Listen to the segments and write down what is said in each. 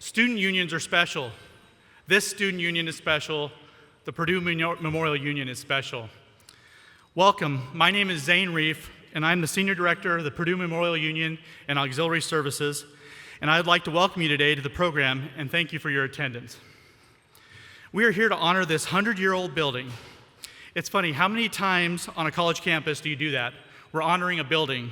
Student unions are special. This student union is special. The Purdue Memorial Union is special. Welcome. My name is Zane Reef, and I'm the Senior Director of the Purdue Memorial Union and Auxiliary Services, and I'd like to welcome you today to the program and thank you for your attendance. We are here to honor this 100-year-old building. It's funny, how many times on a college campus do you do that? We're honoring a building.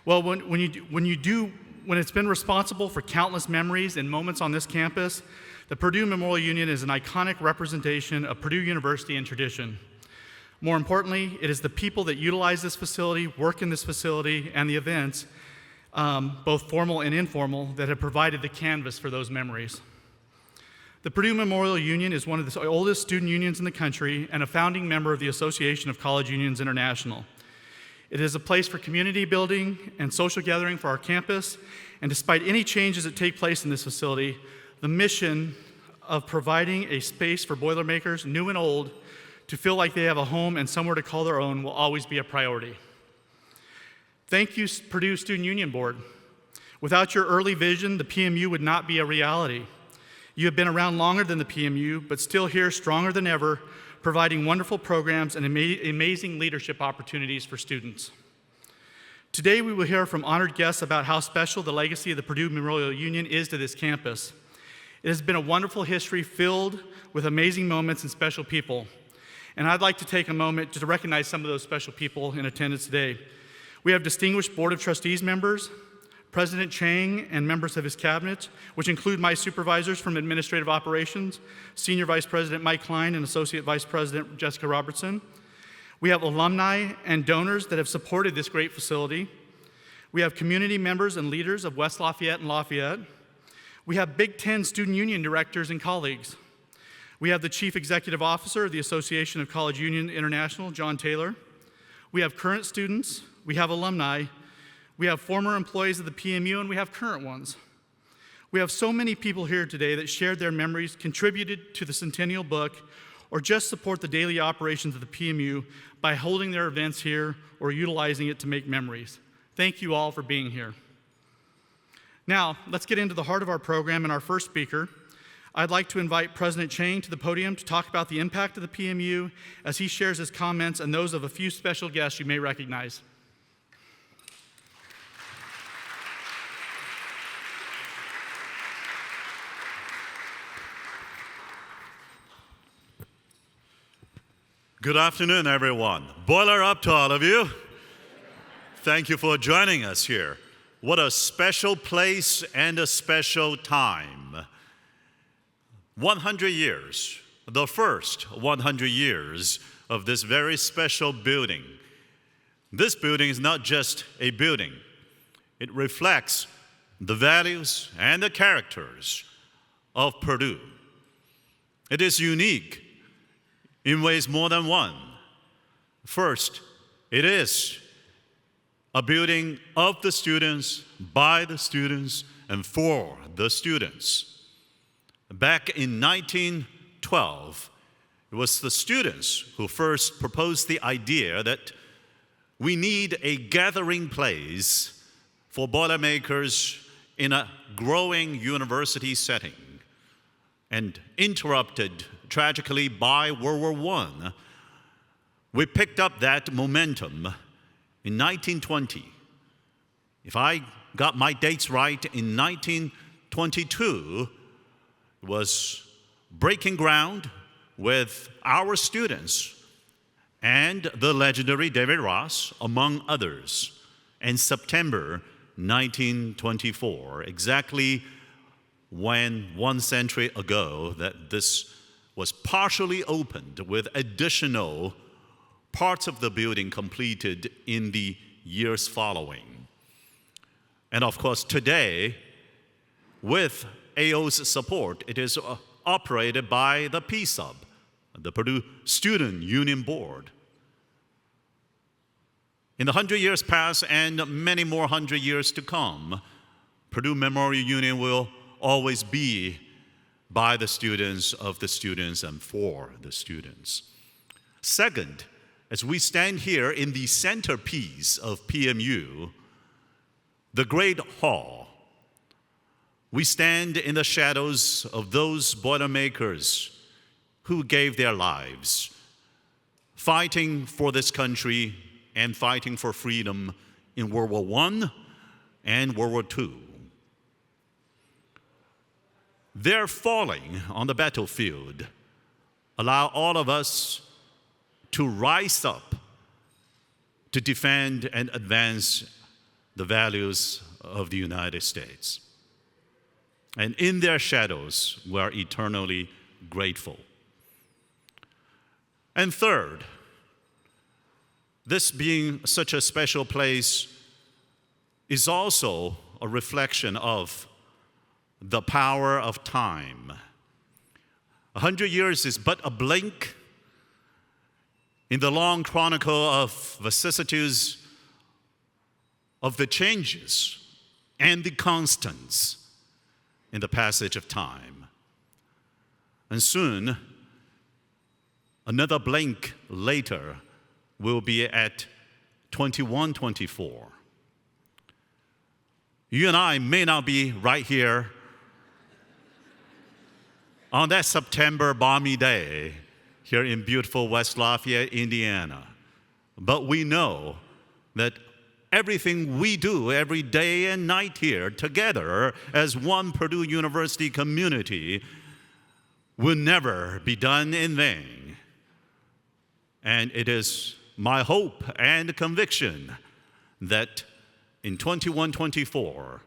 Well, when it's been responsible for countless memories and moments on this campus, the Purdue Memorial Union is an iconic representation of Purdue University and tradition. More importantly, it is the people that utilize this facility, work in this facility, and the events, both formal and informal, that have provided the canvas for those memories. The Purdue Memorial Union is one of the oldest student unions in the country and a founding member of the Association of College Unions International. It is a place for community building and social gathering for our campus, and despite any changes that take place in this facility, the mission of providing a space for Boilermakers, new and old, to feel like they have a home and somewhere to call their own will always be a priority. Thank you, Purdue Student Union Board. Without your early vision, the PMU would not be a reality. You have been around longer than the PMU, but still here stronger than ever, providing wonderful programs and amazing leadership opportunities for students. Today, we will hear from honored guests about how special the legacy of the Purdue Memorial Union is to this campus. It has been a wonderful history filled with amazing moments and special people. And I'd like to take a moment to recognize some of those special people in attendance today. We have distinguished Board of Trustees members, President Chang and members of his cabinet, which include my supervisors from Administrative Operations, Senior Vice President Mike Klein and Associate Vice President Jessica Robertson. We have alumni and donors that have supported this great facility. We have community members and leaders of West Lafayette and Lafayette. We have Big Ten student union directors and colleagues. We have the Chief Executive Officer of the Association of College Union International, John Taylor. We have current students. We have alumni. We have former employees of the PMU, and we have current ones. We have so many people here today that shared their memories, contributed to the Centennial book, or just support the daily operations of the PMU by holding their events here or utilizing it to make memories. Thank you all for being here. Now, let's get into the heart of our program and our first speaker. I'd like to invite President Chang to the podium to talk about the impact of the PMU as he shares his comments and those of a few special guests you may recognize. Good afternoon, everyone. Boiler up to all of you. Thank you for joining us here. What a special place and a special time. 100 years, the first 100 years of this very special building. This building is not just a building. It reflects the values and the characters of Purdue. It is unique in ways more than one. First, it is a building of the students, by the students, and for the students. Back in 1912, it was the students who first proposed the idea that we need a gathering place for Boilermakers in a growing university setting. And interrupted tragically by World War I, we picked up that momentum in 1920. If I got my dates right, in 1922, it was breaking ground with our students and the legendary David Ross, among others, in September 1924, exactly when 1 century ago that this was partially opened with additional parts of the building completed in the years following. And of course, today, with AO's support, it is operated by the PSUB, the Purdue Student Union Board. In the 100 years past and many more 100 years to come, Purdue Memorial Union will always be by the students, of the students, and for the students. Second, as we stand here in the centerpiece of PMU, the Great Hall, We stand in the shadows of those Boilermakers who gave their lives, fighting for this country and fighting for freedom in World War I and World War II. Their falling on the battlefield allow all of us to rise up to defend and advance the values of the United States. And in their shadows, we are eternally grateful. And third, this being such a special place is also a reflection of the power of time. 100 years is but a blink in the long chronicle of vicissitudes of the changes and the constants in the passage of time. And soon, another blink later, will be at 2124. You and I may not be right here on that September balmy day here in beautiful West Lafayette, Indiana. But we know that everything we do every day and night here together as one Purdue University community will never be done in vain. And it is my hope and conviction that in 2124,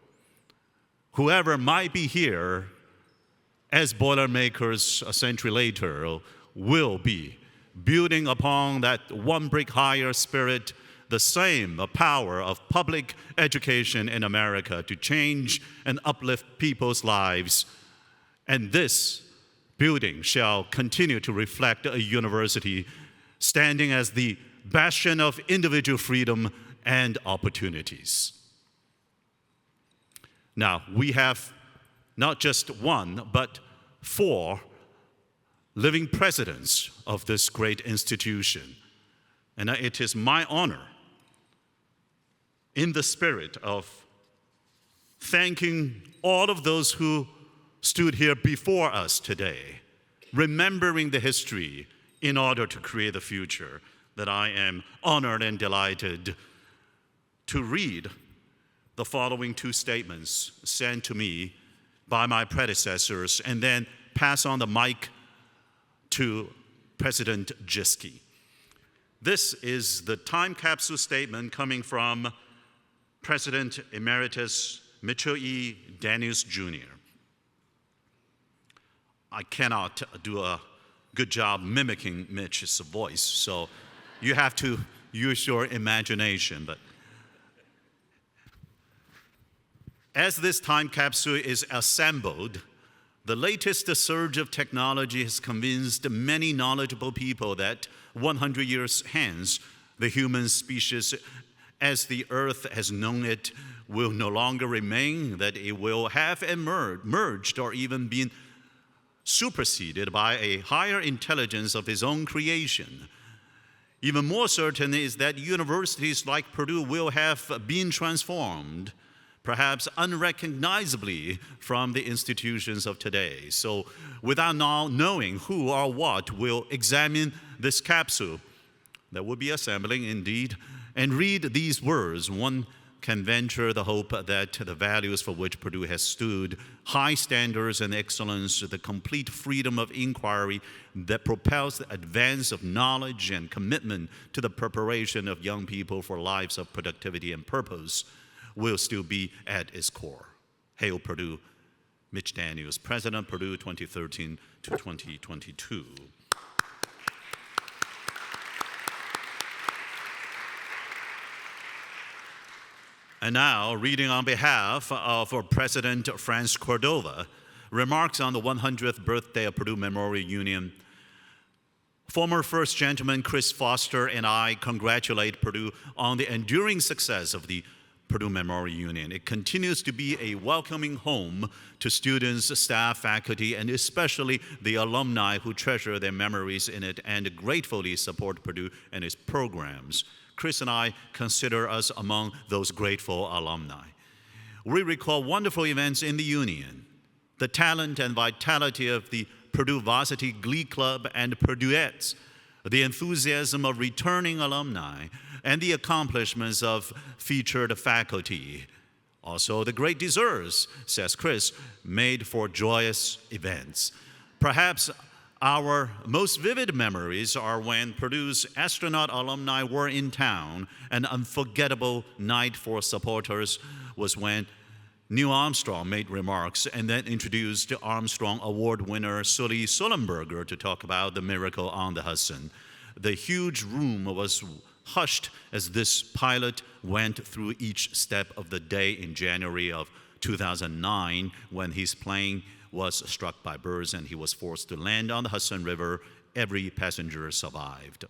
whoever might be here as Boilermakers a century later will be building upon that one brick higher spirit, the same power of public education in America to change and uplift people's lives. And this building shall continue to reflect a university standing as the bastion of individual freedom and opportunities. Now, we have not just one, but 4 living presidents of this great institution. And it is my honor, in the spirit of thanking all of those who stood here before us today, remembering the history in order to create the future, that I am honored and delighted to read the following 2 statements sent to me by my predecessors and then pass on the mic to President Jischke. This is the time capsule statement coming from President Emeritus Mitchell E. Daniels, Jr. I cannot do a good job mimicking Mitch's voice, so you have to use your imagination. But as this time capsule is assembled, the latest surge of technology has convinced many knowledgeable people that 100 years hence, the human species as the earth has known it will no longer remain, that it will have emerged or even been superseded by a higher intelligence of its own creation. Even more certain is that universities like Purdue will have been transformed, perhaps unrecognizably, from the institutions of today. So without now knowing who or what will examine this capsule that will be assembling indeed and read these words, one can venture the hope that the values for which Purdue has stood, high standards and excellence, the complete freedom of inquiry that propels the advance of knowledge and commitment to the preparation of young people for lives of productivity and purpose, will still be at its core. Hail Purdue, Mitch Daniels, President Purdue 2013 to 2022. And now, reading on behalf of our President Franz Cordova, remarks on the 100th birthday of Purdue Memorial Union. Former First Gentleman Chris Foster and I congratulate Purdue on the enduring success of the Purdue Memorial Union. It continues to be a welcoming home to students, staff, faculty, and especially the alumni who treasure their memories in it and gratefully support Purdue and its programs. Chris and I consider us among those grateful alumni. We recall wonderful events in the Union, the talent and vitality of the Purdue Varsity Glee Club and Purduettes, the enthusiasm of returning alumni, and the accomplishments of featured faculty. Also, the great desserts, says Chris, made for joyous events. Perhaps our most vivid memories are when Purdue's astronaut alumni were in town. An unforgettable night for supporters was when Neil Armstrong made remarks and then introduced Armstrong Award winner Sully Sullenberger to talk about the miracle on the Hudson. The huge room was hushed as this pilot went through each step of the day in January of 2009 when his plane was struck by birds and he was forced to land on the Hudson River. Every passenger survived.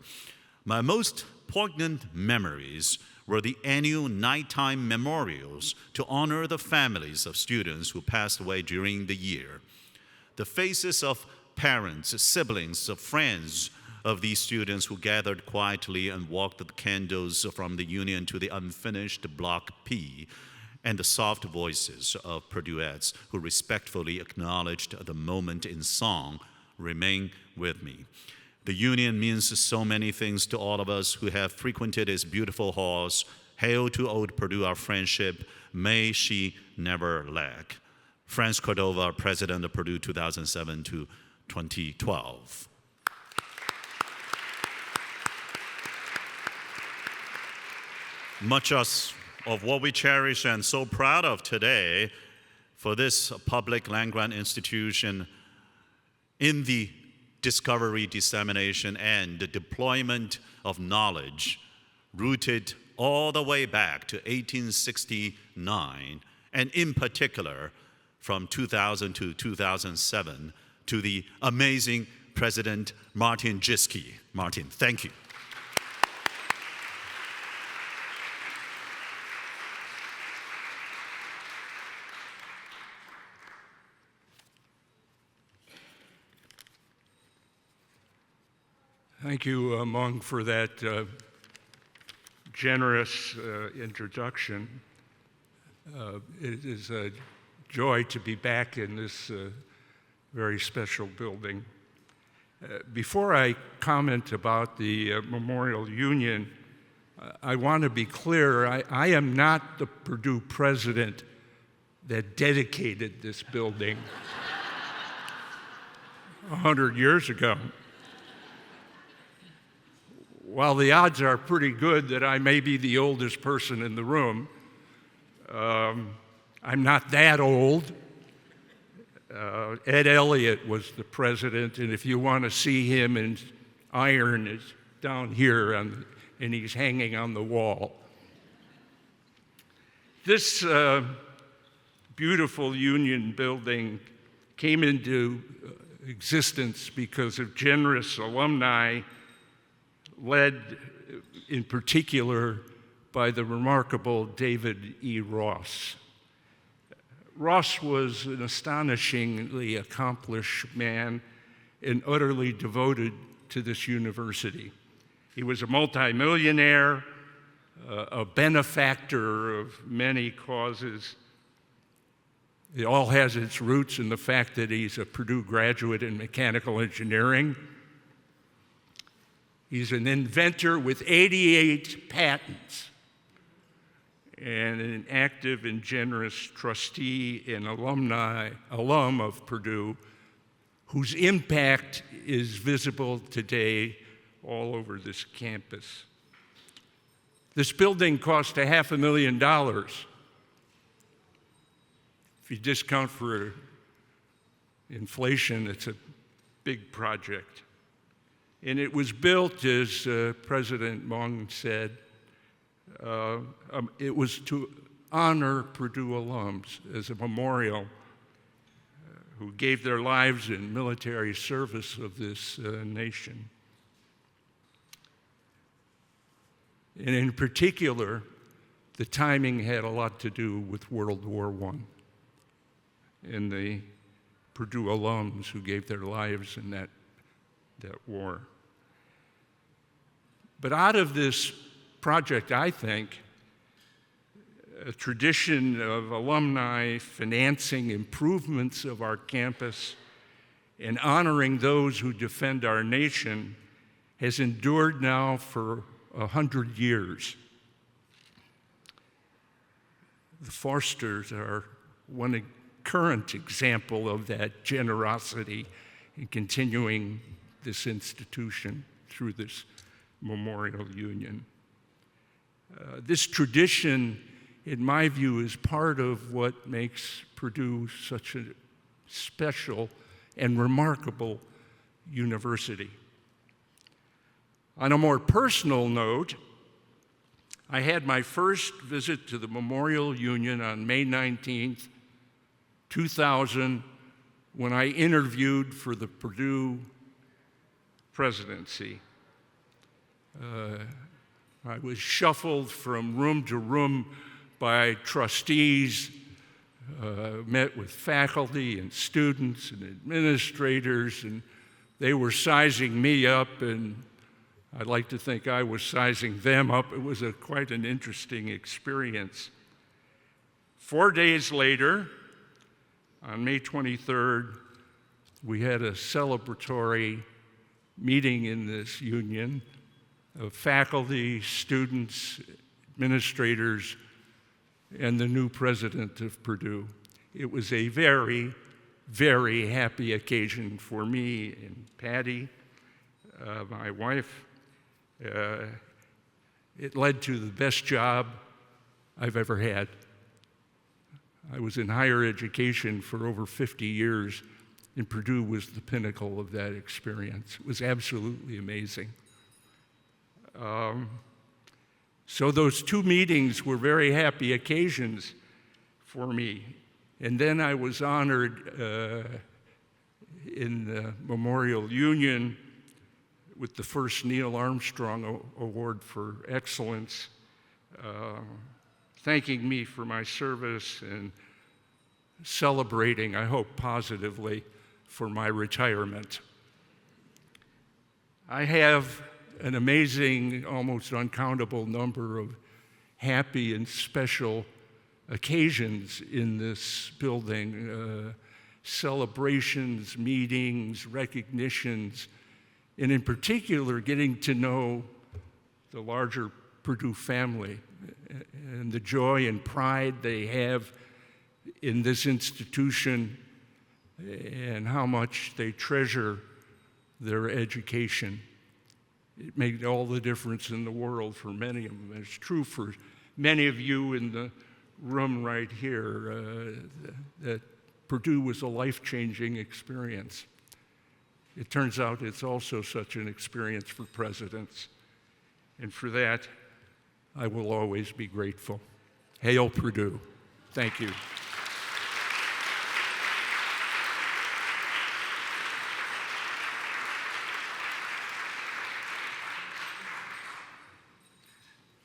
My most poignant memories were the annual nighttime memorials to honor the families of students who passed away during the year. The faces of parents, siblings, friends of these students who gathered quietly and walked the candles from the Union to the unfinished Block P, and the soft voices of Purduettes who respectfully acknowledged the moment in song remain with me. The Union means so many things to all of us who have frequented its beautiful halls. Hail to old Purdue, our friendship. May she never lack. Franz Cordova, President of Purdue, 2007 to 2012. Much of what we cherish and so proud of today for this public land-grant institution in the discovery, dissemination, and the deployment of knowledge rooted all the way back to 1869, and in particular from 2000 to 2007 to the amazing President Martin Jischke. Martin, thank you. Thank you, Mung, for that generous introduction. It is a joy to be back in this very special building. Before I comment about the Memorial Union, I want to be clear, I am not the Purdue president that dedicated this building 100 years ago. While the odds are pretty good that I may be the oldest person in the room, I'm not that old. Ed Elliott was the president, and if you want to see him in iron, it's down here, and he's hanging on the wall. This beautiful Union building came into existence because of generous alumni led in particular by the remarkable David E. Ross. Ross was an astonishingly accomplished man and utterly devoted to this university. He was a multimillionaire, a benefactor of many causes. It all has its roots in the fact that he's a Purdue graduate in mechanical engineering. He's an inventor with 88 patents and an active and generous trustee and alum of Purdue, whose impact is visible today all over this campus. This building cost $500,000. If you discount for inflation, it's a big project. And it was built, as President Mung said, it was to honor Purdue alums as a memorial who gave their lives in military service of this nation. And in particular, the timing had a lot to do with World War I and the Purdue alums who gave their lives in that war. But out of this project, I think, a tradition of alumni financing improvements of our campus and honoring those who defend our nation has endured now for 100 years. The Forsters are one current example of that generosity in continuing this institution through this Memorial Union. This tradition, in my view, is part of what makes Purdue such a special and remarkable university. On a more personal note, I had my first visit to the Memorial Union on May 19th, 2000, when I interviewed for the Purdue presidency. I was shuffled from room to room by trustees, met with faculty and students and administrators, and they were sizing me up, and I'd like to think I was sizing them up. It was quite an interesting experience. 4 days later, on May 23rd, we had a celebratory meeting in this union of faculty, students, administrators, and the new president of Purdue. It was a very, very happy occasion for me and Patty, my wife. It led to the best job I've ever had. I was in higher education for over 50 years, and Purdue was the pinnacle of that experience. It was absolutely amazing. So those two meetings were very happy occasions for me. And then I was honored in the Memorial Union with the first Neil Armstrong Award for Excellence, thanking me for my service and celebrating, I hope positively, for my retirement. I have an amazing, almost uncountable number of happy and special occasions in this building, celebrations, meetings, recognitions, and in particular, getting to know the larger Purdue family and the joy and pride they have in this institution and how much they treasure their education. It made all the difference in the world for many of them. It's true for many of you in the room right here, that Purdue was a life-changing experience. It turns out it's also such an experience for presidents. And for that, I will always be grateful. Hail Purdue. Thank you.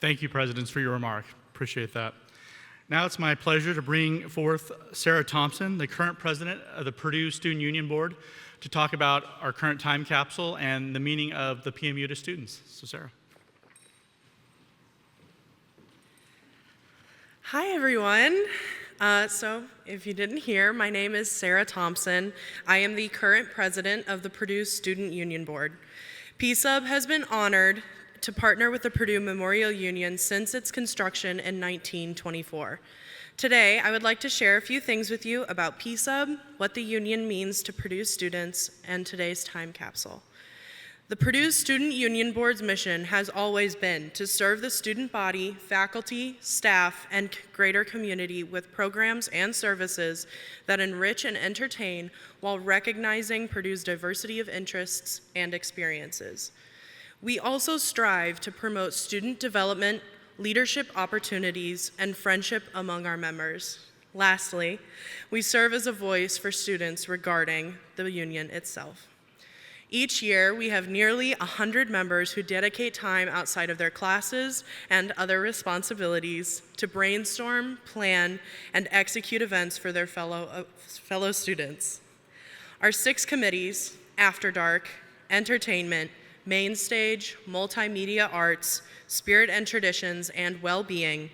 Thank you, Presidents, for your remark. Appreciate that. Now it's my pleasure to bring forth Sarah Thompson, the current president of the Purdue Student Union Board, to talk about our current time capsule and the meaning of the PMU to students. So, Sarah. Hi, everyone. So, if you didn't hear, my name is Sarah Thompson. I am the current president of the Purdue Student Union Board. PSUB has been honored to partner with the Purdue Memorial Union since its construction in 1924. Today, I would like to share a few things with you about PSUB, what the union means to Purdue students, and today's time capsule. The Purdue Student Union Board's mission has always been to serve the student body, faculty, staff, and greater community with programs and services that enrich and entertain while recognizing Purdue's diversity of interests and experiences. We also strive to promote student development, leadership opportunities, and friendship among our members. Lastly, we serve as a voice for students regarding the union itself. Each year, we have nearly 100 members who dedicate time outside of their classes and other responsibilities to brainstorm, plan, and execute events for their fellow students. Our 6 committees, After Dark, Entertainment, Main Stage, Multimedia Arts, Spirit and Traditions, and Well-Being,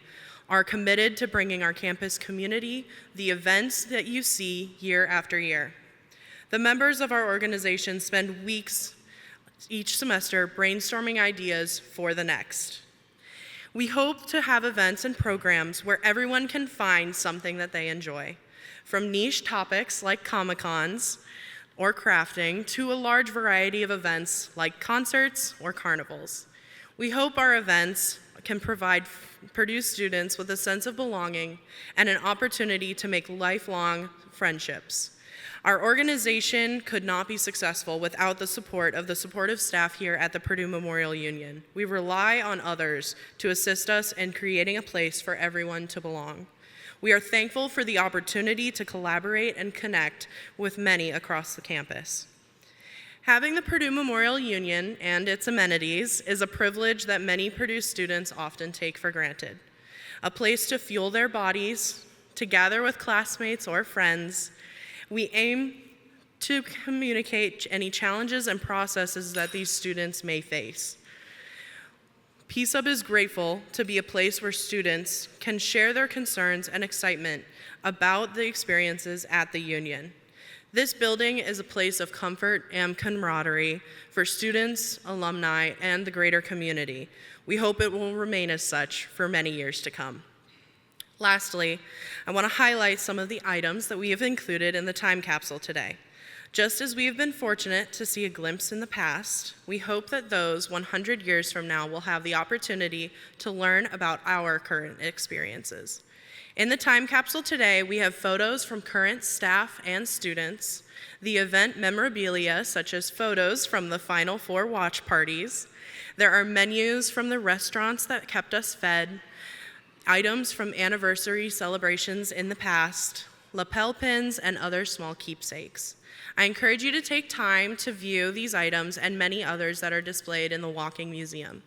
are committed to bringing our campus community the events that you see year after year. The members of our organization spend weeks each semester brainstorming ideas for the next. We hope to have events and programs where everyone can find something that they enjoy, from niche topics like Comic-Cons or crafting to a large variety of events like concerts or carnivals. We hope our events can provide Purdue students with a sense of belonging and an opportunity to make lifelong friendships. Our organization could not be successful without the support of the supportive staff here at the Purdue Memorial Union. We rely on others to assist us in creating a place for everyone to belong. We are thankful for the opportunity to collaborate and connect with many across the campus. Having the Purdue Memorial Union and its amenities is a privilege that many Purdue students often take for granted. A place to fuel their bodies, to gather with classmates or friends. We aim to communicate any challenges and processes that these students may face. PSUB is grateful to be a place where students can share their concerns and excitement about the experiences at the Union. This building is a place of comfort and camaraderie for students, alumni, and the greater community. We hope it will remain as such for many years to come. Lastly, I want to highlight some of the items that we have included in the time capsule today. Just as we have been fortunate to see a glimpse in the past, we hope that those 100 years from now will have the opportunity to learn about our current experiences. In the time capsule today, we have photos from current staff and students, the event memorabilia, such as photos from the Final Four watch parties. There are menus from the restaurants that kept us fed, items from anniversary celebrations in the past, lapel pins, and other small keepsakes. I encourage you to take time to view these items and many others that are displayed in the Walking Museum.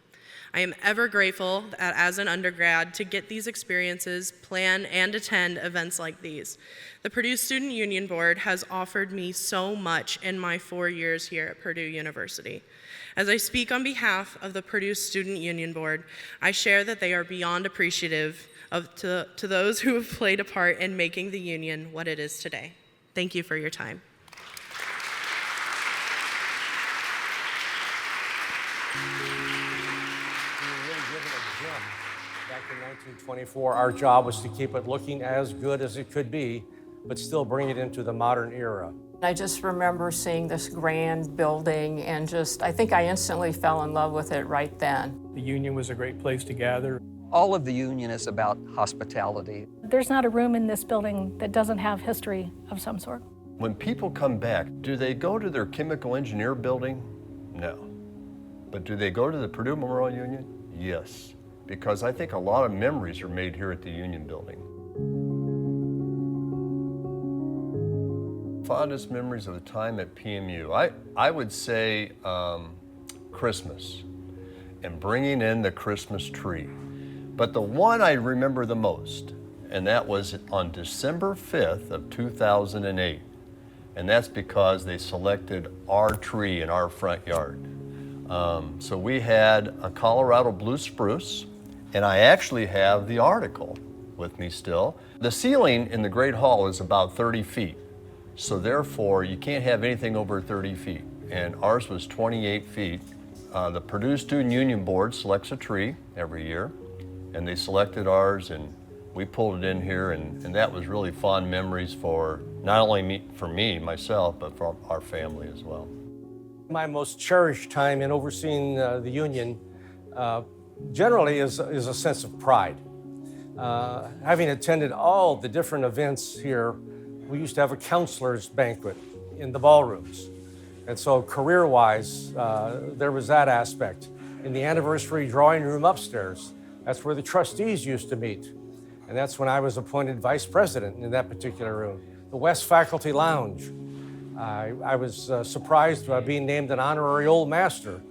I am ever grateful that as an undergrad to get these experiences, plan, and attend events like these. The Purdue Student Union Board has offered me so much in my 4 years here at Purdue University. As I speak on behalf of the Purdue Student Union Board, I share that they are beyond appreciative to those who have played a part in making the union what it is today. Thank you for your time. Back in 1924, our job was to keep it looking as good as it could be, but still bring it into the modern era. I just remember seeing this grand building and I think I instantly fell in love with it right then. The Union was a great place to gather. All of the Union is about hospitality. There's not a room in this building that doesn't have history of some sort. When people come back, do they go to their chemical engineer building? No. But do they go to the Purdue Memorial Union? Yes. Because I think a lot of memories are made here at the Union building. Fondest memories of the time at PMU. I would say Christmas and bringing in the Christmas tree. But the one I remember the most, and that was on December 5th of 2008. And that's because they selected our tree in our front yard. So we had a Colorado blue spruce, and I actually have the article with me still. The ceiling in the Great Hall is about 30 feet. So therefore, you can't have anything over 30 feet. And ours was 28 feet. The Purdue Student Union Board selects a tree every year, and they selected ours, and we pulled it in here, and that was really fond memories for not only for me, myself, but for our family as well. My most cherished time in overseeing the Union generally is a sense of pride. Having attended all the different events here, we used to have a counselor's banquet in the ballrooms. And so career-wise, there was that aspect. In the anniversary drawing room upstairs, that's where the trustees used to meet. And that's when I was appointed vice president in that particular room. The West Faculty Lounge. I was surprised by being named an honorary old master.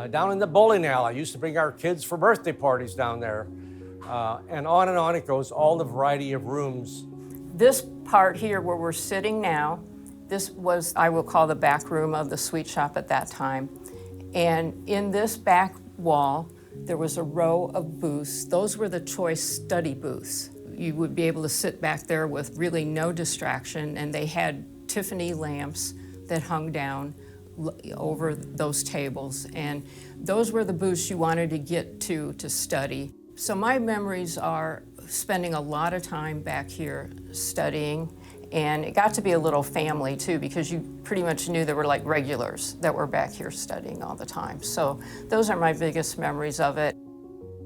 Down in the bowling alley, I used to bring our kids for birthday parties down there. And on it goes, all the variety of rooms. This part here where we're sitting now, this was, I will call the back room of the sweet shop at that time. And in this back wall, There was a row of booths. Those were the choice study booths. You would be able to sit back there with really no distraction, and they had Tiffany lamps that hung down over those tables, and those were the booths you wanted to get to study. So my memories are spending a lot of time back here studying, and it got to be a little family too, because you pretty much knew there were like regulars that were back here studying all the time. So those are my biggest memories of it.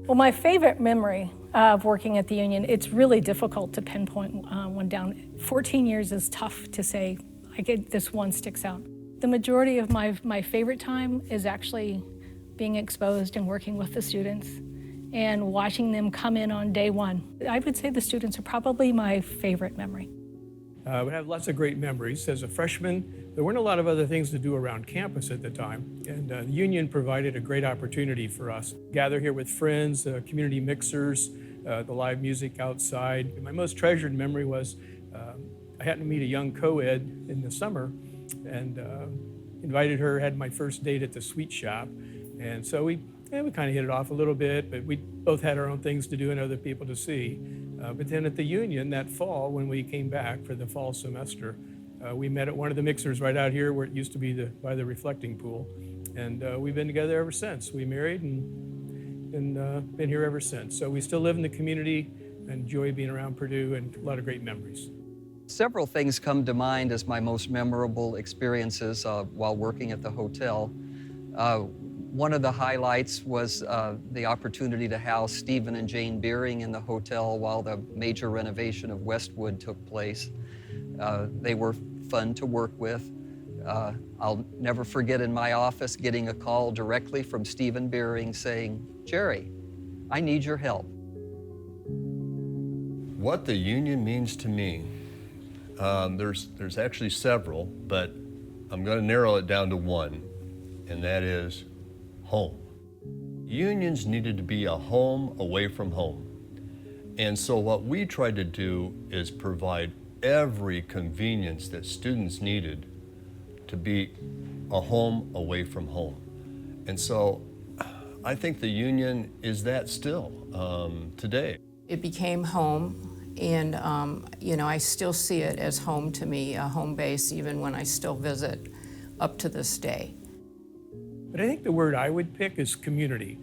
Well, my favorite memory of working at the Union, it's really difficult to pinpoint one down. 14 years is tough to say, this one sticks out. The majority of my favorite time is actually being exposed and working with the students and watching them come in on day one. I would say the students are probably my favorite memory. We have lots of great memories. As a freshman, there weren't a lot of other things to do around campus at the time, and the Union provided a great opportunity for us. Gather here with friends, community mixers, the live music outside. My most treasured memory was I happened to meet a young co-ed in the summer, and invited her, had my first date at the sweet shop, and so we kind of hit it off a little bit, but we both had our own things to do and other people to see. But then at the Union that fall, when we came back for the fall semester, we met at one of the mixers right out here where it used to be by the reflecting pool. And we've been together ever since. We married and been here ever since. So we still live in the community and enjoy being around Purdue, and a lot of great memories. Several things come to mind as my most memorable experiences while working at the hotel. One of the highlights was the opportunity to house Stephen and Jane Beering in the hotel while the major renovation of Westwood took place. They were fun to work with. I'll never forget in my office getting a call directly from Stephen Beering saying, "Jerry, I need your help." What the Union means to me, there's actually several, but I'm going to narrow it down to one, and that is home. Unions needed to be a home away from home. And so what we tried to do is provide every convenience that students needed to be a home away from home. And so I think the Union is that still today. It became home, and I still see it as home to me, a home base, even when I still visit up to this day. But I think the word I would pick is community,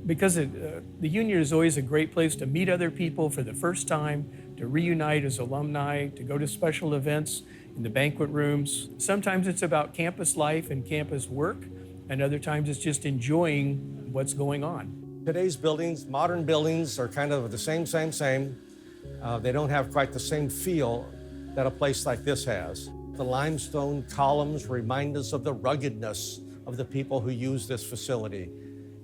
because the Union is always a great place to meet other people for the first time, to reunite as alumni, to go to special events in the banquet rooms. Sometimes it's about campus life and campus work, and other times it's just enjoying what's going on. Today's buildings, modern buildings, are kind of the same. They don't have quite the same feel that a place like this has. The limestone columns remind us of the ruggedness of the people who use this facility.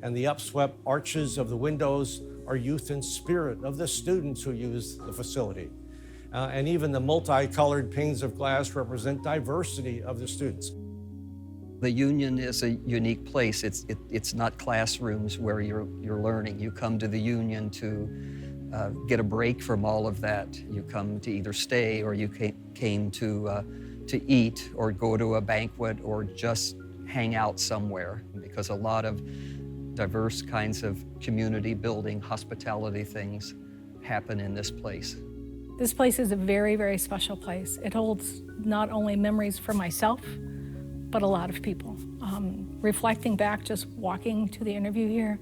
And the upswept arches of the windows are youth and spirit of the students who use the facility. And even the multicolored panes of glass represent diversity of the students. The Union is a unique place. It's not classrooms where you're learning. You come to the Union to get a break from all of that. You come to either stay, or you came to eat, or go to a banquet, or just hang out somewhere, because a lot of diverse kinds of community building, hospitality things happen in this place. This place is a very, very special place. It holds not only memories for myself, but a lot of people. Reflecting back, just walking to the interview here,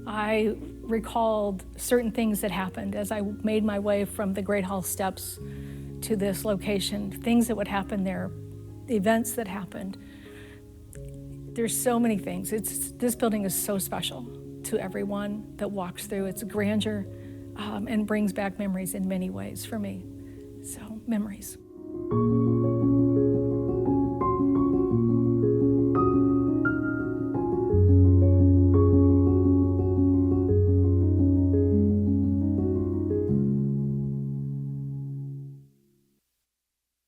I recalled certain things that happened as I made my way from the Great Hall steps to this location, things that would happen there, the events that happened. There's so many things. This building is so special to everyone that walks through. It's grandeur and brings back memories in many ways for me. So, memories.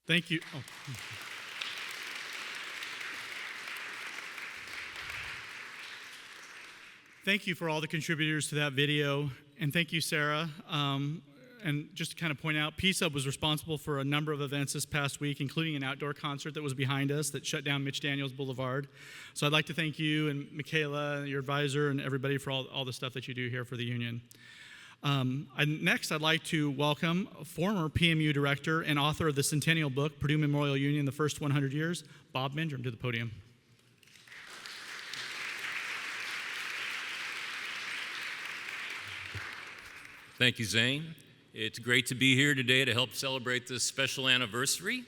Thank you. Oh. Thank you for all the contributors to that video, and thank you, Sarah. And And just to kind of point out, P-Sub was responsible for a number of events this past week, including an outdoor concert that was behind us that shut down Mitch Daniels Boulevard. So I'd like to thank you and Michaela, your advisor, and everybody for all the stuff that you do here for the union. Next, I'd like to welcome former PMU director and author of the Centennial book, Purdue Memorial Union, The First 100 Years, Bob Mendrum, to the podium. Thank you, Zane. It's great to be here today to help celebrate this special anniversary.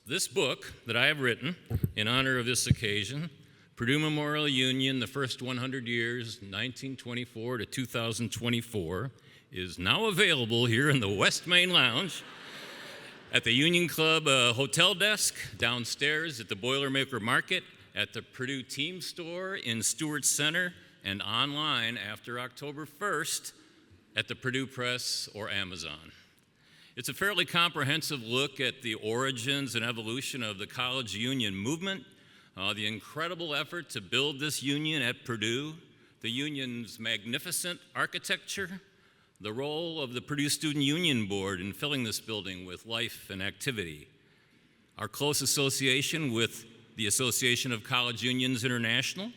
This book that I have written in honor of this occasion, Purdue Memorial Union, The First 100 Years, 1924 to 2024, is now available here in the West Main Lounge at the Union Club hotel desk, downstairs at the Boilermaker Market, at the Purdue Team Store in Stewart Center, and online after October 1st at the Purdue Press or Amazon. It's a fairly comprehensive look at the origins and evolution of the college union movement, the incredible effort to build this union at Purdue, the union's magnificent architecture, the role of the Purdue Student Union Board in filling this building with life and activity, our close association with the Association of College Unions International,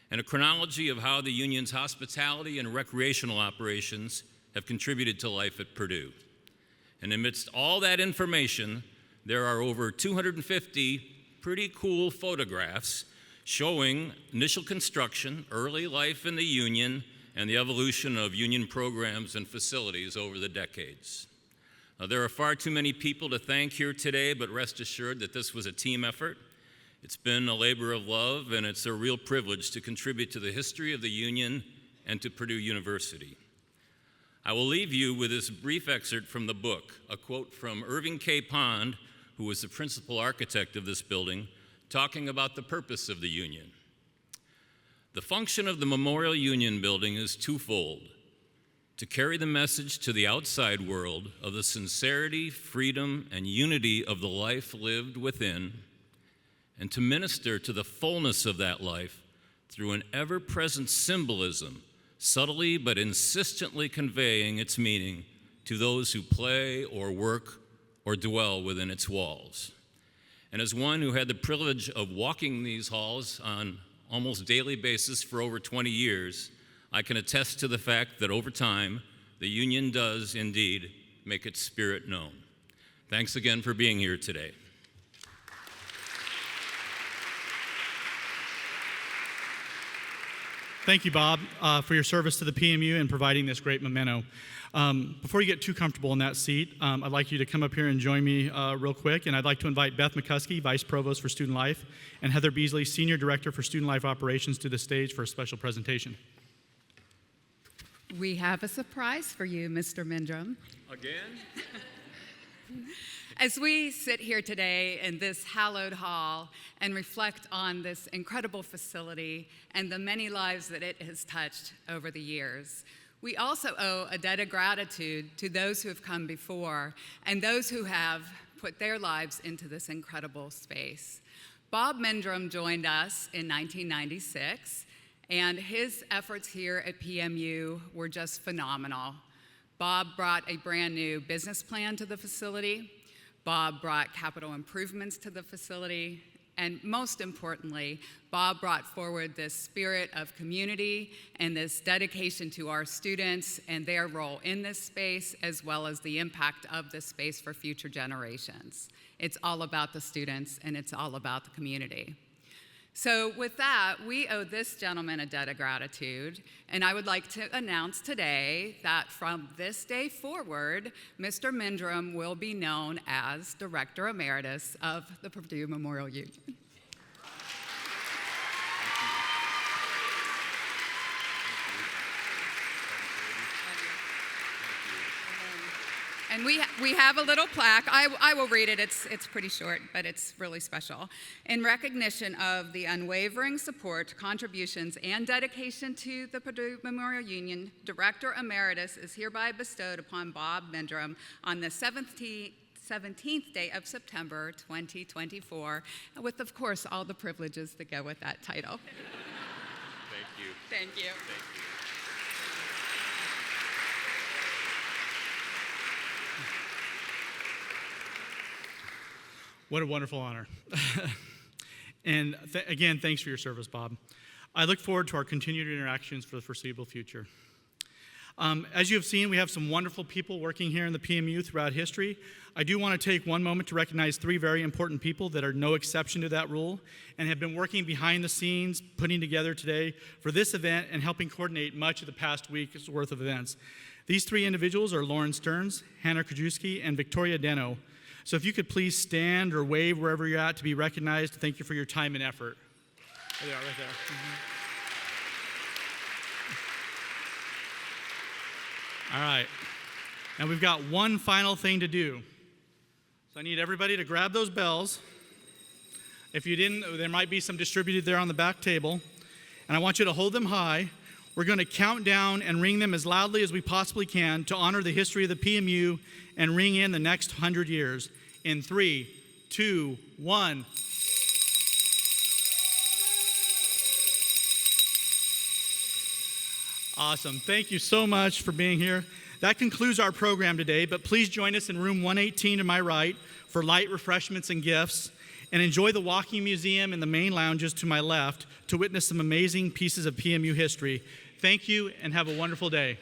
and a chronology of how the union's hospitality and recreational operations have contributed to life at Purdue. And amidst all that information, there are over 250 pretty cool photographs showing initial construction, early life in the union, and the evolution of union programs and facilities over the decades. There are far too many people to thank here today, but rest assured that this was a team effort. It's been a labor of love, and it's a real privilege to contribute to the history of the union and to Purdue University. I will leave you with this brief excerpt from the book, a quote from Irving K. Pond, who was the principal architect of this building, talking about the purpose of the union. The function of the Memorial Union building is twofold: to carry the message to the outside world of the sincerity, freedom, and unity of the life lived within, and to minister to the fullness of that life through an ever-present symbolism, subtly but insistently conveying its meaning to those who play or work or dwell within its walls. And as one who had the privilege of walking these halls on almost daily basis for over 20 years, I can attest to the fact that over time, the union does indeed make its spirit known. Thanks again for being here today. Thank you, Bob, for your service to the PMU and providing this great memento. Before you get too comfortable in that seat, I'd like you to come up here and join me real quick, and I'd like to invite Beth McCuskey, Vice Provost for Student Life, and Heather Beasley, Senior Director for Student Life Operations, to the stage for a special presentation. We have a surprise for you, Mr. Mendrum. Again? As we sit here today in this hallowed hall and reflect on this incredible facility and the many lives that it has touched over the years, we also owe a debt of gratitude to those who have come before and those who have put their lives into this incredible space. Bob Mendrum joined us in 1996, and his efforts here at PMU were just phenomenal. Bob brought a brand new business plan to the facility. Bob brought capital improvements to the facility, and most importantly, Bob brought forward this spirit of community and this dedication to our students and their role in this space, as well as the impact of this space for future generations. It's all about the students, and it's all about the community. So with that, we owe this gentleman a debt of gratitude, and I would like to announce today that from this day forward, Mr. Mendrum will be known as Director Emeritus of the Purdue Memorial Union. And we have a little plaque. I will read it. It's pretty short, but it's really special. In recognition of the unwavering support, contributions, and dedication to the Purdue Memorial Union, Director Emeritus is hereby bestowed upon Bob Mendrum on the 17th day of September 2024, with, of course, all the privileges that go with that title. Thank you. Thank you. Thank you. What a wonderful honor. And again, thanks for your service, Bob. I look forward to our continued interactions for the foreseeable future. As you have seen, we have some wonderful people working here in the PMU throughout history. I do want to take one moment to recognize 3 very important people that are no exception to that rule and have been working behind the scenes, putting together today for this event and helping coordinate much of the past week's worth of events. These 3 individuals are Lauren Stearns, Hannah Krajewski, and Victoria Deno. So if you could please stand or wave wherever you're at to be recognized, thank you for your time and effort. There they are, right there. All right. Now we've got one final thing to do. So I need everybody to grab those bells. If you didn't, there might be some distributed there on the back table. And I want you to hold them high. We're going to count down and ring them as loudly as we possibly can to honor the history of the PMU and ring in the next 100 years. In 3, 2, 1. Awesome. Thank you so much for being here. That concludes our program today, but please join us in room 118 to my right for light refreshments and gifts, and enjoy the walking museum and the main lounges to my left to witness some amazing pieces of PMU history. Thank you and have a wonderful day.